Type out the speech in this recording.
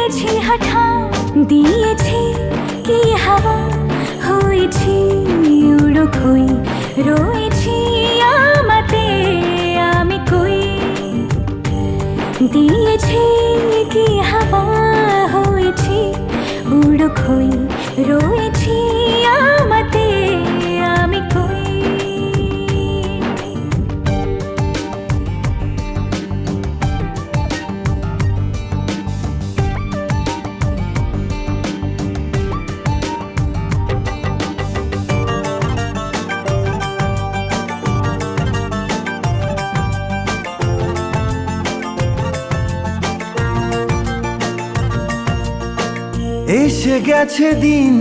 দিয়েছি হঠাৎ, দিয়েছি কি হাওয়া, হয়েছি উড়ো খই, রয়েছি আমাতে আমি কই। দিয়েছি কি হাওয়া, হয়েছি উড়ো খই, রয়েছি আমাতে আমি কই। এসে গেছে দিন